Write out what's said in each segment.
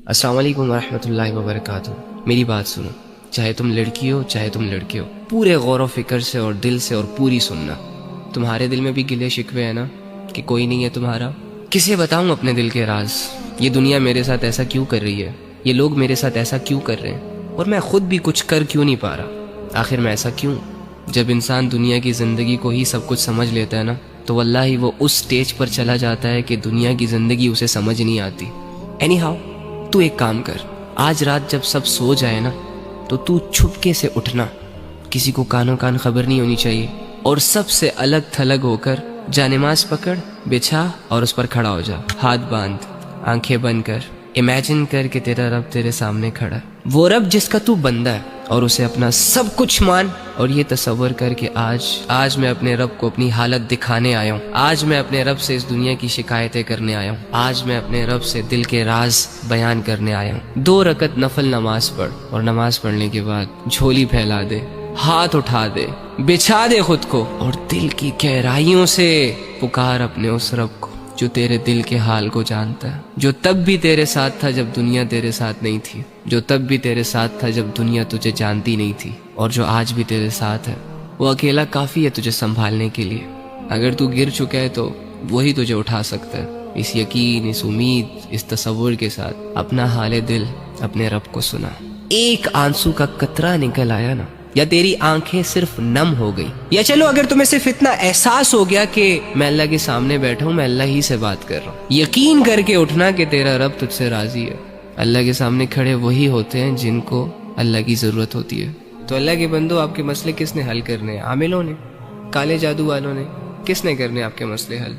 السلام علیکم ورحمۃ اللہ وبرکاتہ۔ میری بات سنو، چاہے تم لڑکی ہو چاہے تم لڑکے ہو، پورے غور و فکر سے اور دل سے اور پوری سننا۔ تمہارے دل میں بھی گلے شکوے ہیں نا کہ کوئی نہیں ہے تمہارا؟ کسے بتاؤں اپنے دل کے راز؟ یہ دنیا میرے ساتھ ایسا کیوں کر رہی ہے؟ یہ لوگ میرے ساتھ ایسا کیوں کر رہے ہیں؟ اور میں خود بھی کچھ کر کیوں نہیں پا رہا؟ آخر میں ایسا کیوں؟ جب انسان دنیا کی زندگی کو ہی سب کچھ سمجھ لیتا ہے نا، تو واللہ ہی وہ اس سٹیج پر چلا جاتا ہے کہ دنیا کی زندگی اسے سمجھ نہیں آتی۔ اینی ہاؤ، تو ایک کام کر، آج رات جب سب سو جائے نا تو چھپکے سے اٹھنا، کسی کو کانوں کان خبر نہیں ہونی چاہیے، اور سب سے الگ تھلگ ہو کر جانماز پکڑ، بچھا اور اس پر کھڑا ہو جا، ہاتھ باندھ، آنکھیں بند کر، امیجن کر کہ تیرا رب تیرے سامنے کھڑا ہے، وہ رب جس کا تو بندہ ہے، اور اسے اپنا سب کچھ مان، اور یہ تصور کر کہ آج میں اپنے رب کو اپنی حالت دکھانے آیا ہوں، آج میں اپنے رب سے اس دنیا کی شکایتیں کرنے آیا ہوں، آج میں اپنے رب سے دل کے راز بیان کرنے آیا ہوں۔ 2 رکعت نفل نماز پڑھ، اور نماز پڑھنے کے بعد جھولی پھیلا دے، ہاتھ اٹھا دے، بچھا دے خود کو، اور دل کی گہرائیوں سے پکار اپنے اس رب کو جو تیرے دل کے حال کو جانتا ہے، جو تب بھی تیرے ساتھ تھا جب دنیا تیرے ساتھ نہیں تھی، جو تب بھی تیرے ساتھ تھا جب دنیا تجھے جانتی نہیں تھی، اور جو آج بھی تیرے ساتھ ہے۔ وہ اکیلا کافی ہے تجھے سنبھالنے کے لیے۔ اگر تو گر چکا ہے تو وہی تجھے اٹھا سکتا ہے۔ اس یقین، اس امید، اس تصور کے ساتھ اپنا حال دل اپنے رب کو سنا۔ ایک آنسو کا قطرہ نکل آیا نا، یا تیری آنکھیں صرف نم ہو گئی، یا چلو اگر تمہیں صرف اتنا احساس ہو گیا کہ میں اللہ کے سامنے بیٹھا ہوں، میں اللہ ہی سے بات کر رہا ہوں، یقین کر کے اٹھنا کہ تیرا رب تجھ سے راضی ہے۔ اللہ کے سامنے کھڑے وہی ہوتے ہیں جن کو اللہ کی ضرورت ہوتی ہے۔ تو اللہ کے بندو، آپ کے مسئلے کس نے حل کرنے ہیں؟ عاملوں نے؟ کالے جادو والوں نے؟ کس نے کرنے آپ کے مسئلے حل؟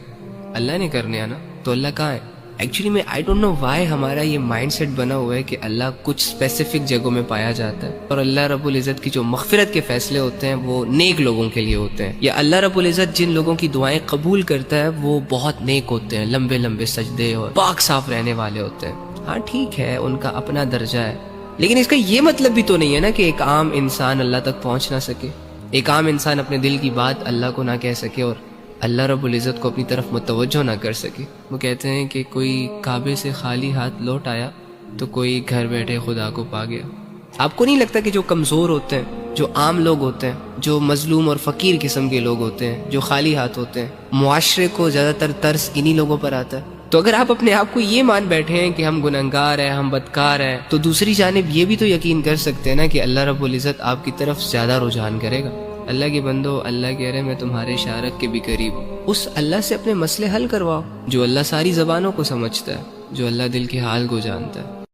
اللہ نے کرنے ہیں نا۔ تو اللہ کہاں ہے؟ ایکچولی میں آئی ڈونٹ نو وائی ہمارا یہ مائنڈ سیٹ بنا ہوا ہے کہ اللہ کچھ اسپیسیفک جگہوں میں پایا جاتا ہے، اور اللہ رب العزت کی جو مغفرت کے فیصلے ہوتے ہیں وہ نیک لوگوں کے لیے ہوتے ہیں، یا اللہ رب العزت جن لوگوں کی دعائیں قبول کرتا ہے وہ بہت نیک ہوتے ہیں، لمبے لمبے سجدے اور پاک صاف رہنے والے ہوتے ہیں۔ ہاں ٹھیک ہے، ان کا اپنا درجہ ہے، لیکن اس کا یہ مطلب بھی تو نہیں ہے نا کہ ایک عام انسان اللہ تک پہنچ نہ سکے، ایک عام انسان اپنے دل کی بات اللہ کو نہ کہہ سکے اور اللہ رب العزت کو اپنی طرف متوجہ نہ کر سکے۔ وہ کہتے ہیں کہ کوئی کعبے سے خالی ہاتھ لوٹ آیا تو کوئی گھر بیٹھے خدا کو پا گیا۔ آپ کو نہیں لگتا کہ جو کمزور ہوتے ہیں، جو عام لوگ ہوتے ہیں، جو مظلوم اور فقیر قسم کے لوگ ہوتے ہیں، جو خالی ہاتھ ہوتے ہیں، معاشرے کو زیادہ تر ترس انہی لوگوں پر آتا ہے؟ تو اگر آپ اپنے آپ کو یہ مان بیٹھے ہیں کہ ہم گنہگار ہیں، ہم بدکار ہیں، تو دوسری جانب یہ بھی تو یقین کر سکتے ہیں نا کہ اللہ رب العزت آپ کی طرف زیادہ رجحان کرے گا۔ اللہ کے بندو، اللہ کہہ رہے میں تمہارے شارک کے بھی قریب ہوں۔ اس اللہ سے اپنے مسئلے حل کرواؤ جو اللہ ساری زبانوں کو سمجھتا ہے، جو اللہ دل کے حال کو جانتا ہے۔